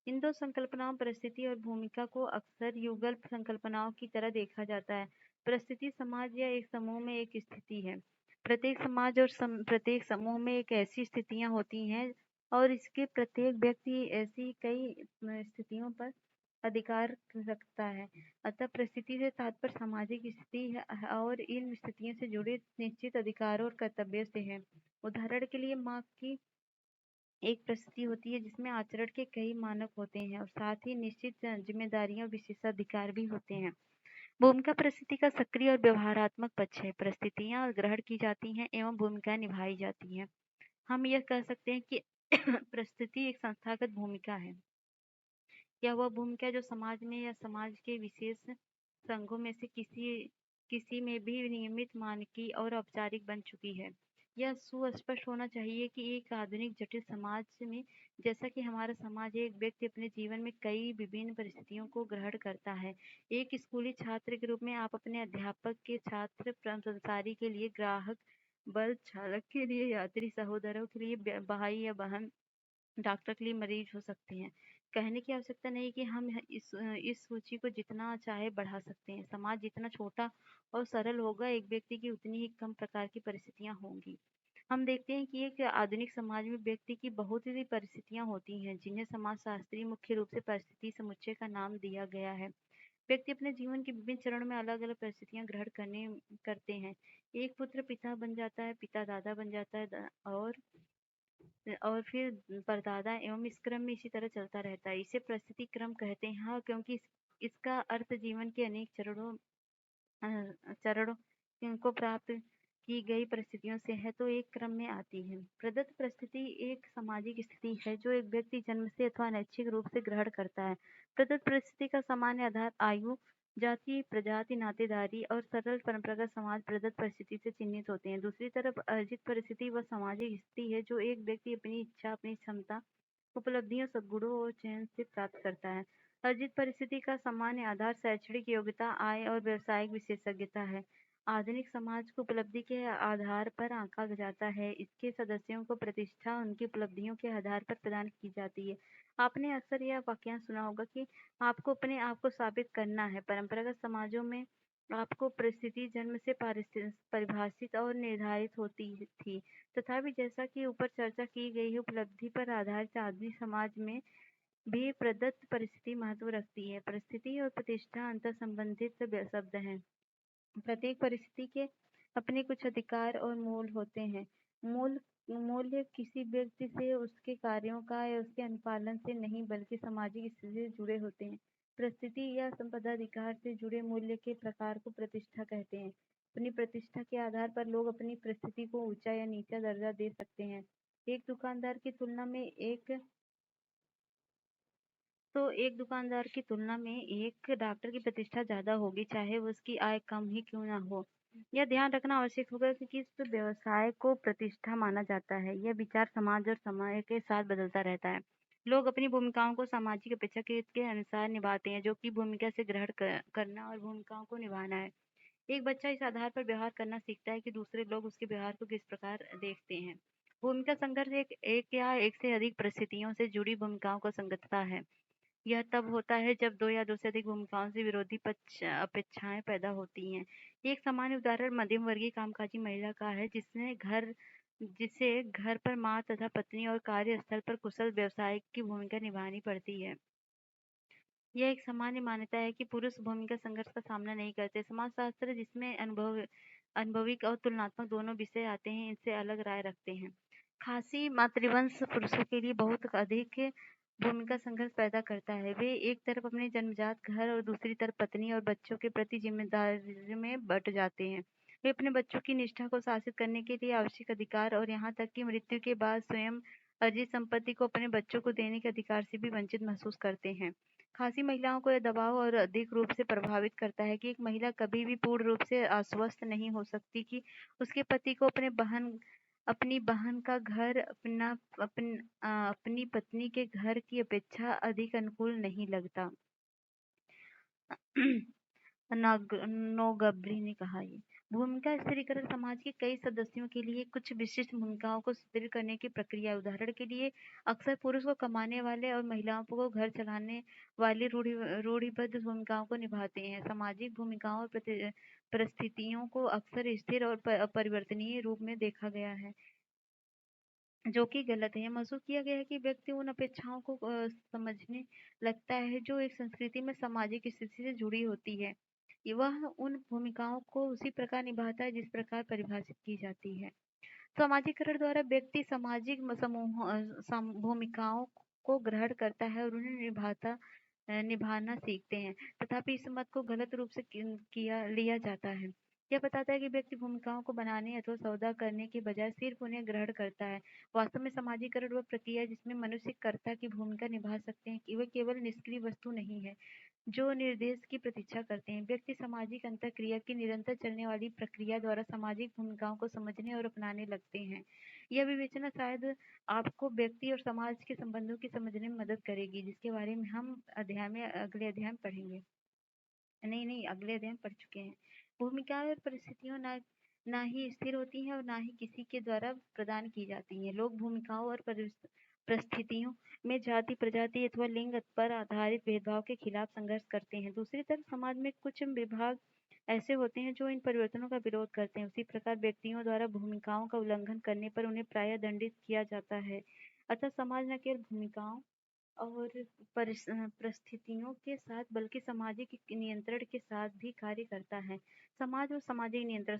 इन दो संकल्पनाओं परिस्थिति और भूमिका को अक्सर युगल संकल्पनाओं की तरह देखा जाता है। परिस्थिति समाज या एक समूह में एक स्थिति है। प्रत्येक समाज और प्रत्येक समूह में एक ऐसी स्थितियां होती हैं और इसके प्रत्येक व्यक्ति ऐसी कई स्थितियों पर अधिकार रखता है। अतः परिस्थिति से तात्पर्य सामाजिक स्थिति है और इन स्थितियों से जुड़े निश्चित अधिकारों और कर्तव्यों से है। उदाहरण के लिए माँ की एक परिस्थिति होती है जिसमें आचरण के कई मानक होते हैं और साथ ही निश्चित जिम्मेदारियां और विशेषाधिकार भी होते हैं। भूमिका परिस्थिति का सक्रिय और व्यवहारात्मक पक्ष है। परिस्थितियां ग्रहण की जाती हैं एवं भूमिकाएं निभाई जाती हैं। हम यह कह सकते हैं कि परिस्थिति एक संस्थागत भूमिका है। यह वह भूमिका है जो समाज में या समाज के विशेष संघों में से किसी में भी नियमित मानकी और औपचारिक बन चुकी है। यह सुस्पष्ट होना चाहिए कि एक आधुनिक जटिल समाज में, जैसा कि हमारा समाज, एक व्यक्ति अपने जीवन में कई विभिन्न परिस्थितियों को ग्रहण करता है। एक स्कूली छात्र के रूप में आप अपने अध्यापक के छात्र, संसारी के लिए ग्राहक, बस चालक के लिए यात्री, सहोदरों के लिए भाई या बहन, डॉक्टर के लिए मरीज हो सकते हैं। कहने की आवश्यकता नहीं कि हम इस सूची को जितना चाहे बढ़ा सकते हैं। समाज जितना छोटा और सरल होगा, एक व्यक्ति की उतनी ही कम प्रकार की परिस्थितियां होंगी। हम देखते हैं कि एक आधुनिक समाज में व्यक्ति की बहुत सी परिस्थितियां होती हैं जिन्हें समाजशास्त्री मुख्य रूप से परिस्थिति समुच्चय का नाम दिया गया है। व्यक्ति अपने जीवन के विभिन्न चरणों में अलग अलग परिस्थितियां ग्रहण करते हैं। एक पुत्र पिता बन जाता है, पिता दादा बन जाता है और फिर परदादा, एवं इस क्रम में इसी तरह चलता रहता है। इसे परिस्थिति क्रम कहते हैं। हाँ, क्योंकि इसका अर्थ जीवन के अनेक चरणों को प्राप्त की गई परिस्थितियों से है, तो एक क्रम में आती है। प्रदत्त परिस्थिति एक सामाजिक स्थिति है जो एक व्यक्ति जन्म से अथवा अनैच्छिक रूप से ग्रहण करता है। प्रदत्त परिस्थिति का सामान्य आधार आयु, जाति, प्रजाति, नातेदारी और सरल परंपरागत समाज प्रदत्त परिस्थिति से चिन्हित होते हैं। दूसरी तरफ अर्जित परिस्थिति वह सामाजिक स्थिति है जो एक व्यक्ति अपनी इच्छा, अपनी क्षमता, उपलब्धियों, सद्गुणों और चयन से प्राप्त करता है। अर्जित परिस्थिति का सामान्य आधार शैक्षणिक योग्यता, आय और व्यावसायिक विशेषज्ञता है। आधुनिक समाज को उपलब्धि के आधार पर आंका जाता है। इसके सदस्यों को प्रतिष्ठा उनकी उपलब्धियों के आधार पर प्रदान की जाती है। आपने अक्सर यह वाक्यांश सुना होगा कि आपको अपने आप को साबित करना है। परंपरागत समाजों में आपको परिस्थिति जन्म से परिभाषित और निर्धारित होती थी। तथापि जैसा कि ऊपर चर्चा की गई है, उपलब्धि पर आधारित आधुनिक समाज में भी प्रदत्त परिस्थिति महत्व रखती है। परिस्थिति और प्रतिष्ठा अंतर संबंधित शब्द हैं। प्रत्येक परिस्थिति के अपने कुछ अधिकार और मूल होते हैं। मूल्य किसी व्यक्ति से उसके कार्यों का या उसके अनुपालन से नहीं, बल्कि सामाजिक स्थिति से जुड़े होते हैं। परिस्थिति या संपदाधिकार से जुड़े मूल्य के प्रकार को प्रतिष्ठा कहते हैं। अपनी प्रतिष्ठा के आधार पर लोग अपनी परिस्थिति को ऊंचा या नीचा दर्जा दे सकते हैं। एक दुकानदार की तुलना में एक डॉक्टर की प्रतिष्ठा ज्यादा होगी, चाहे उसकी आय कम ही क्यों ना हो। यह ध्यान रखना आवश्यक होगा कि किस व्यवसाय को प्रतिष्ठा माना जाता है। यह विचार समाज और समय के साथ बदलता रहता है। लोग अपनी भूमिकाओं को सामाजिक अपेक्षाकृत के अनुसार निभाते हैं, जो कि भूमिका से ग्रहण करना और भूमिकाओं को निभाना है। एक बच्चा इस आधार पर व्यवहार करना सीखता है कि दूसरे लोग उसके व्यवहार को किस प्रकार देखते हैं। भूमिका संघर्ष एक या एक से अधिक परिस्थितियों से जुड़ी भूमिकाओं को संगतता है। यह तब होता है जब दो या दो से अधिक भूमिकाओं से विरोधी अपेक्षाएं पैदा होती हैं। एक सामान्य उदाहरण मध्यम वर्गीय कामकाजी महिला का है, जिसे घर पर माँ तथा पत्नी और कार्यस्थल पर कुशल व्यवसायिक की भूमिका निभानी पड़ती है। यह एक सामान्य मान्यता है कि पुरुष भूमिका संघर्ष का सामना नहीं करते। समाजशास्त्र, जिसमें अनुभविक और तुलनात्मक दोनों विषय आते हैं, इनसे अलग राय रखते हैं। खासी मातृवंश पुरुषों के लिए बहुत अधिक भूमिका संघर्ष पैदा करता है। वे एक तरफ अपने जन्मजात घर और दूसरी तरफ पत्नी और बच्चों के प्रति जिम्मेदारी में बट जाते हैं। वे अपने बच्चों की निष्ठा को शासित करने के लिए आवश्यक अधिकार और यहाँ तक कि मृत्यु के बाद स्वयं अर्जित संपत्ति को अपने बच्चों को देने के अधिकार से भी वंचित महसूस करते हैं। खासी महिलाओं को यह दबाव और अधिक रूप से प्रभावित करता है कि एक महिला कभी भी पूर्ण रूप से आश्वस्त नहीं हो सकती कि उसके पति को अपनी बहन का घर अपनी पत्नी के घर की अपेक्षा अधिक अनुकूल नहीं लगता। नोगब्री ने कहा ये भूमिका स्थिरीकरण समाज के कई सदस्यों के लिए कुछ विशिष्ट भूमिकाओं को स्थिर करने की प्रक्रिया। उदाहरण के लिए अक्सर पुरुष को कमाने वाले और महिलाओं को घर चलाने वाली रूढ़िबद्ध भूमिकाओं को निभाते हैं। सामाजिक भूमिकाओं और परिस्थितियों को अक्सर स्थिर और अपरिवर्तनीय रूप में देखा गया है, जो कि गलत है। यह महसूस किया गया है कि व्यक्ति उन अपेक्षाओं को समझने लगता है जो एक संस्कृति में सामाजिक स्थिति से जुड़ी होती है। वह उन भूमिकाओं को उसी प्रकार निभाता है जिस प्रकार परिभाषित की जाती है। समाजीकरण द्वारा व्यक्ति सामाजिक भूमिकाओं को ग्रहण करता है और उन्हें निभाना सीखते हैं। तथापि इस मत को गलत रूप से लिया जाता है। यह बताता है कि व्यक्ति भूमिकाओं को बनाने अथवा सौदा करने के बजाय सिर्फ उन्हें ग्रहण करता है। वास्तव में समाजीकरण वह प्रक्रिया है जिसमें मनुष्य कर्ता की भूमिका निभा सकते हैं कि वे केवल निष्क्रिय वस्तु नहीं है जो निर्देश की प्रतीक्षा करते हैं। व्यक्ति सामाजिक अंतःक्रिया की निरंतर चलने वाली प्रक्रिया द्वारा सामाजिक भूमिकाओं को समझने और अपनाने लगते हैं। यह विवेचना शायद आपको व्यक्ति और समाज के संबंधों की समझने में मदद करेगी, जिसके बारे में हम अगले अध्याय में पढ़ेंगे। नहीं, अगले अध्याय में पढ़ चुके हैं। भूमिकाएं और परिस्थितियों ना ही स्थिर होती हैं और ना ही किसी के द्वारा प्रदान की जाती हैं। लोग भूमिकाओं और परिस्थितियों में जाति, प्रजाति अथवा लिंग पर आधारित भेदभाव के खिलाफ संघर्ष करते हैं। दूसरी तरफ समाज में कुछ विभाग ऐसे होते हैं जो इन परिवर्तनों का विरोध करते हैं। उसी प्रकार व्यक्तियों द्वारा भूमिकाओं का उल्लंघन करने पर उन्हें प्रायः दंडित किया जाता है। अतः समाज न केवल भूमिकाओं और परिस्थितियों के साथ बल्कि सामाजिक नियंत्रण के साथ भी कार्य करता है। समाज और सामाजिक नियंत्रण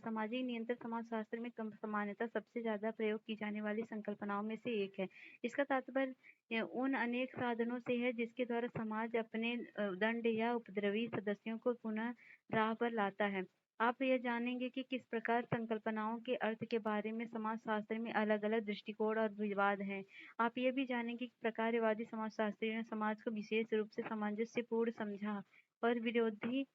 समाजशास्त्र में सामान्यतः सबसे ज्यादा प्रयोग की जाने वाली संकल्पनाओं में से एक है। इसका तात्पर्य उन अनेक साधनों से है जिसके द्वारा समाज अपने दंड या उपद्रवी सदस्यों को पुनः राह पर लाता है। आप यह जानेंगे कि किस प्रकार संकल्पनाओं के अर्थ के बारे में समाजशास्त्र में अलग अलग दृष्टिकोण और विवाद हैं। आप ये भी जानेंगे कि प्रकारवादी समाजशास्त्रियों ने समाज को विशेष रूप से सामंजस्यपूर्ण समझा और विरोधी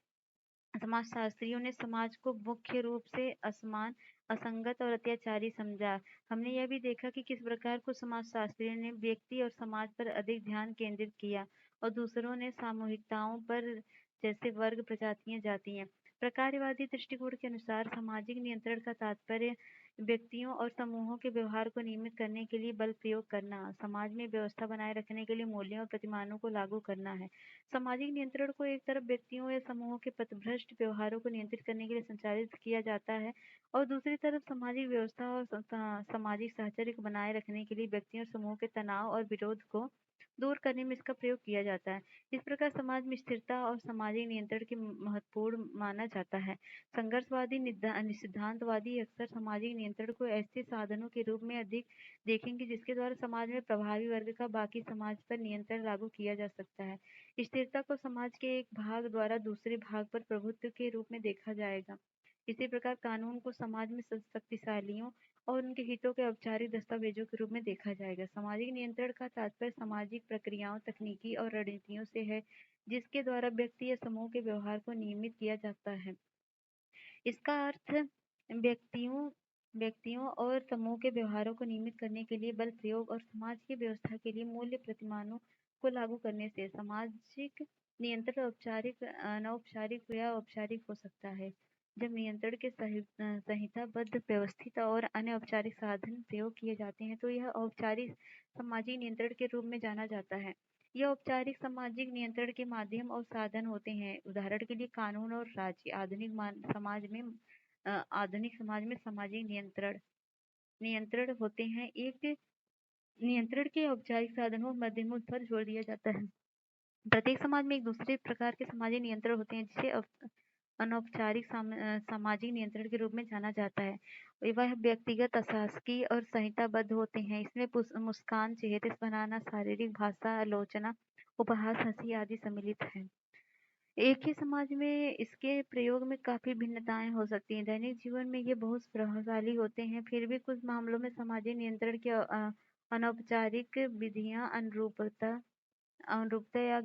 समाजशास्त्रियों ने समाज को मुख्य रूप से असमान, असंगत और अत्याचारी समझा। हमने यह भी देखा कि किस प्रकार को समाजशास्त्रियों ने व्यक्ति और समाज पर अधिक ध्यान केंद्रित किया और दूसरों ने सामूहिकताओं पर, जैसे वर्ग, प्रजातियां, जातियां। प्रकारवादी दृष्टिकोण के अनुसार सामाजिक नियंत्रण का तात्पर्य व्यक्तियों और समूहों के व्यवहार को नियमित करने के लिए बल प्रयोग करना, समाज में व्यवस्था बनाए रखने के लिए मूल्यों और प्रतिमानों को लागू करना है। सामाजिक नियंत्रण को एक तरफ व्यक्तियों या समूहों के पथभ्रष्ट व्यवहारों को नियंत्रित करने के लिए संचालित किया जाता है और दूसरी तरफ सामाजिक व्यवस्था और सामाजिक साहचर्य को बनाए रखने के लिए व्यक्तियों और समूहों के तनाव और विरोध को दूर करने में इसका प्रयोग किया जाता है। इस प्रकार समाज में स्थिरता और सामाजिक नियंत्रण के महत्वपूर्ण माना जाता है। संघर्षवादी सिद्धांतवादी अक्सर सामाजिक नियंत्रण को ऐसे साधनों के रूप में अधिक देखेंगे जिसके द्वारा समाज में प्रभावी वर्ग का बाकी समाज पर नियंत्रण लागू किया जा सकता है। स्थिरता को समाज के एक भाग द्वारा दूसरे भाग पर प्रभुत्व के रूप में देखा जाएगा। इसी प्रकार कानून को समाज में शक्तिशालियों और उनके हितों के औपचारिक दस्तावेजों के रूप में देखा जाएगा। सामाजिक नियंत्रण का तात्पर्य सामाजिक प्रक्रियाओं, तकनीकी और रणनीतियों से है जिसके द्वारा व्यक्ति या समूह के व्यवहार को नियमित किया जाता है। इसका अर्थ व्यक्तियों और समूह के व्यवहारों को नियमित करने के लिए बल प्रयोग और समाज की व्यवस्था के लिए मूल्य प्रतिमानों को लागू करने से। सामाजिक नियंत्रण औपचारिक, अनौपचारिक या औपचारिक हो सकता है। जब नियंत्रण के संहिताबद्ध, व्यवस्थित और अन्य औपचारिक साधन प्रयोग किए जाते हैं तो यह औपचारिक सामाजिक नियंत्रण के रूप में जाना जाता है। यह औपचारिक सामाजिक नियंत्रण के माध्यम और साधन होते हैं। उदाहरण के लिए कानून और राज्य। आधुनिक समाज में सामाजिक नियंत्रण होते हैं। एक नियंत्रण के औपचारिक साधनों और माध्यमों पर जोर दिया जाता है। प्रत्येक समाज में एक दूसरे प्रकार के सामाजिक नियंत्रण होते हैं जिसे अनौपचारिक सामाजिक नियंत्रण के रूप में जाना जाता है। वह व्यक्तिगत, अशासकीय और संहिताबद्ध होते हैं। इसमें मुस्कान, चेहरे बनाना, शारीरिक भाषा, आलोचना, उपहास, हंसी आदि सम्मिलित है। एक ही समाज में इसके प्रयोग में काफी भिन्नताएं हो सकती हैं। दैनिक जीवन में ये बहुत प्रभावशाली होते हैं। फिर भी कुछ मामलों में सामाजिक नियंत्रण की अनौपचारिक विधियां अनुरूपता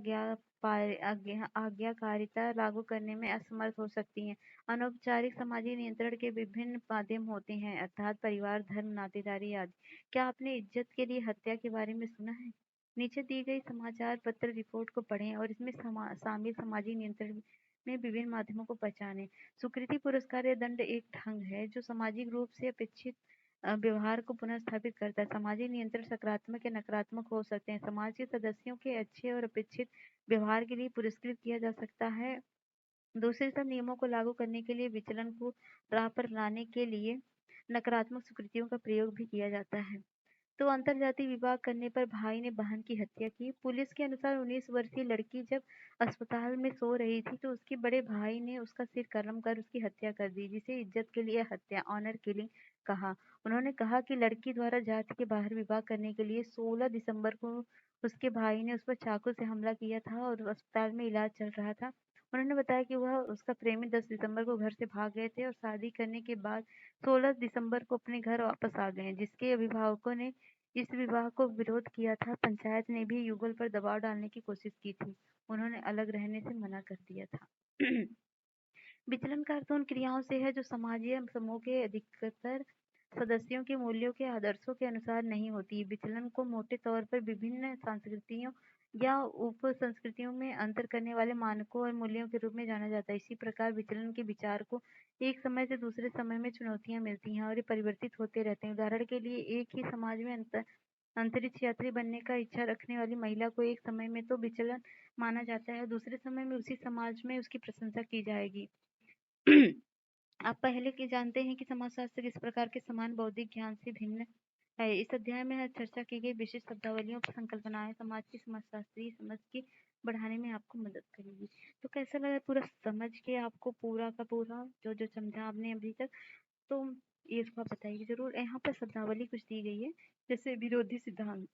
या आज्ञाकारिता लागू करने में असमर्थ हो सकती हैं। अनौपचारिक सामाजिक नियंत्रण के विभिन्न माध्यम होते हैं, अर्थात परिवार, धर्म, नातेदारी आदि। क्या आपने इज्जत के लिए हत्या के बारे में सुना है? नीचे दी गई समाचार पत्र रिपोर्ट को पढ़ें और इसमें शामिल सामाजिक नियंत्रण में विभिन्न माध्यमों को पहचानें। स्वीकृति, पुरस्कार या दंड एक ढंग है जो सामाजिक रूप से अपेक्षित व्यवहार को पुनर्स्थापित करता है। सामाजिक नियंत्रण सकारात्मक या नकारात्मक हो सकते हैं। समाज के सदस्यों के अच्छे और अपेक्षित व्यवहार के लिए पुरस्कृत किया जा सकता है। दूसरी तरफ नियमों को लागू करने के लिए विचलन को राह पर लाने के लिए नकारात्मक स्वीकृतियों का प्रयोग भी किया जाता है। तो अंतरजातीय विवाह करने पर भाई ने बहन की हत्या की। पुलिस के अनुसार 19 वर्षीय लड़की जब अस्पताल में सो रही थी तो उसके बड़े भाई ने उसका सिर कर्म कर उसकी हत्या कर दी, जिसे इज्जत के लिए हत्या, ऑनर किलिंग कहा। उन्होंने कहा कि लड़की द्वारा जाति के बाहर विवाह करने के लिए 16 दिसंबर को उसके भाई ने उस पर चाकू से हमला किया था और अस्पताल में इलाज चल रहा था। उन्होंने बताया कि वह उसका प्रेमी 10 दिसंबर को घर से भाग गए थे और शादी करने के बाद 16 दिसंबर को अपने घर वापस आ गए, जिसके अभिभावकों ने इस विवाह को विरोध किया था। पंचायत ने भी युगल पर दबाव डालने की कोशिश की थी। उन्होंने अलग रहने से मना कर दिया था। विचलन का अर्थ उन क्रियाओं से है जो समाजीय समूह के अधिकतर सदस्यों के मूल्यों के आदर्शों के अनुसार नहीं होती। विचलन को मोटे तौर पर विभिन्न संस्कृतियों या उप संस्कृतियों में अंतर करने वाले मानकों और मूल्यों के रूप में जाना जाता है। इसी प्रकार विचलन के विचार को एक समय से दूसरे समय में चुनौतियां मिलती हैं और ये परिवर्तित होते रहते हैं। उदाहरण के लिए एक ही समाज में अंतरिक्ष यात्री बनने का इच्छा रखने वाली महिला को एक समय में तो विचलन माना जाता है, दूसरे समय में उसी समाज में उसकी प्रशंसा की जाएगी। आप पहले की जानते हैं कि समाजशास्त्र किस प्रकार के समान बौद्धिक ज्ञान से भिन्न है। इस अध्याय में चर्चा की गई विशिष्ट शब्दावलियों और संकल्पनाएं समाज की समाजशास्त्रीय समझ की बढ़ाने में आपको मदद करेगी। तो कैसा लगा पूरा समझ के आपको पूरा का पूरा जो जो समझा आपने अभी तक, तो ये इसको आप बताइए जरूर। यहाँ पर शब्दावली कुछ दी गई है, जैसे विरोधी सिद्धांत।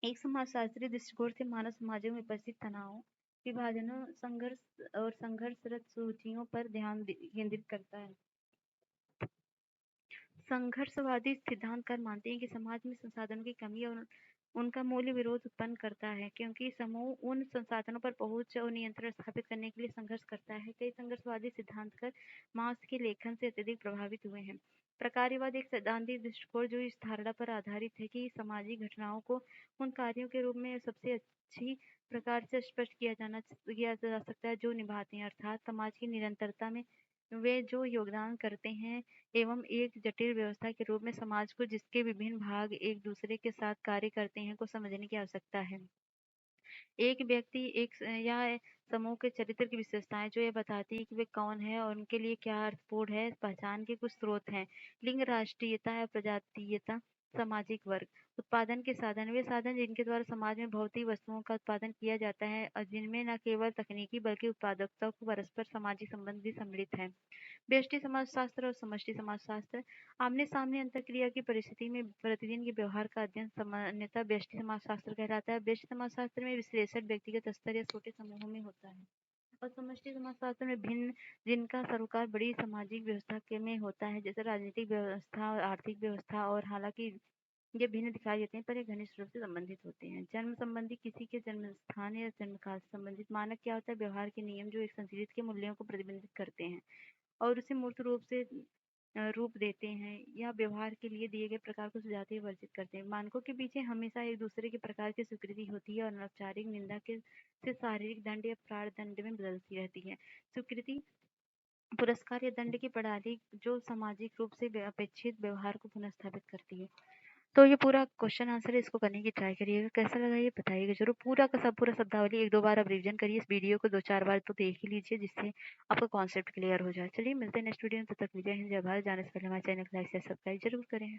एक समाजशास्त्रीय दृष्टिकोण से मानव समाजों में उपस्थित तनाव, विभाजनों, संघर्ष और संघर्षरत सूचियों पर ध्यान केंद्रित करता है। संघर्षवादी सिद्धांतकार मानते हैं कि समाज में संसाधनों की कमी और उनका मूल्य विरोध उत्पन्न करता है, क्योंकि समूह उन संसाधनों पर पहुंच और नियंत्रण स्थापित करने के लिए संघर्ष करता है। कई संघर्षवादी सिद्धांतकार मार्क्स के लेखन से अत्यधिक प्रभावित हुए हैं। प्रकार्यवाद एक सैद्धांतिक दृष्टिकोण जो इस धारणा पर आधारित है कि सामाजिक घटनाओं को उन कार्यों के रूप में सबसे अच्छी प्रकार से स्पष्ट किया जा सकता है जो निभाते हैं, अर्थात समाज की निरंतरता में वे जो योगदान करते हैं एवं एक जटिल व्यवस्था के रूप में समाज को जिसके विभिन्न भाग एक दूसरे के साथ कार्य करते हैं को समझने की आवश्यकता है। एक व्यक्ति या समूह के चरित्र की विशेषताएं जो ये बताती है कि वे कौन है और उनके लिए क्या अर्थपूर्ण है। पहचान के कुछ स्रोत हैं: लिंग, राष्ट्रीयता या प्रजातीयता, सामाजिक वर्ग, उत्पादन के साधन, वे साधन जिनके द्वारा समाज में भौतिक वस्तुओं का उत्पादन किया जाता है और जिनमें न केवल तकनीकी बल्कि उत्पादकता को परस्पर सामाजिक संबंध भी सम्मिलित है। व्यष्टि समाजशास्त्र और समष्टि समाजशास्त्र, आमने सामने अंतरक्रिया की परिस्थिति में प्रतिदिन के व्यवहार का अध्ययन सामान्यतः व्यष्टि समाजशास्त्र कहलाता है। व्यष्टि समाजशास्त्र में विश्लेषण व्यक्तिगत स्तर या छोटे समूहों में होता है और समष्टि समाजशास्त्र में भिन्न जिनका सरोकार बड़ी सामाजिक व्यवस्था के में होता है, जैसे राजनीतिक व्यवस्था और आर्थिक व्यवस्था। और हालांकि ये भिन्न दिखाई देते हैं पर ये घनिष्ठ रूप से संबंधित होते हैं। जन्म संबंधी, किसी के जन्म स्थान या जन्म काल से संबंधित। मानक क्या होता है? व्यवहार के नियम जो एक संस्कृति के मूल्यों को प्रतिबंधित करते हैं और उसे मूर्त रूप से रूप देते हैं या व्यवहार के लिए दिए गए प्रकार को सुझाते या वर्जित करते हैं। मानकों के पीछे हमेशा एक दूसरे के प्रकार की स्वीकृति होती है और अनौपचारिक निंदा के से शारीरिक दंड या प्राणदंड में बदलती रहती है। स्वीकृति, पुरस्कार या दंड की प्रणाली जो सामाजिक रूप से अपेक्षित व्यवहार को पुनर्स्थापित करती है। तो ये पूरा क्वेश्चन आंसर है, इसको करने की ट्राई करिएगा। कैसा लगा ये बताइएगा जरूर। पूरा का सब पूरा शब्दावली एक दो बार आप रिवीजन करिए। इस वीडियो को 2-4 बार तो देख ही लीजिए जिससे आपका कॉन्सेप्ट क्लियर हो जाए। चलिए मिलते हैं नेक्स्ट वीडियो में, तब तक विजय हिंद, जय भारत। जाने से पहले हमारे चैनल को लाइक शेयर सब्सक्राइब जरूर करें।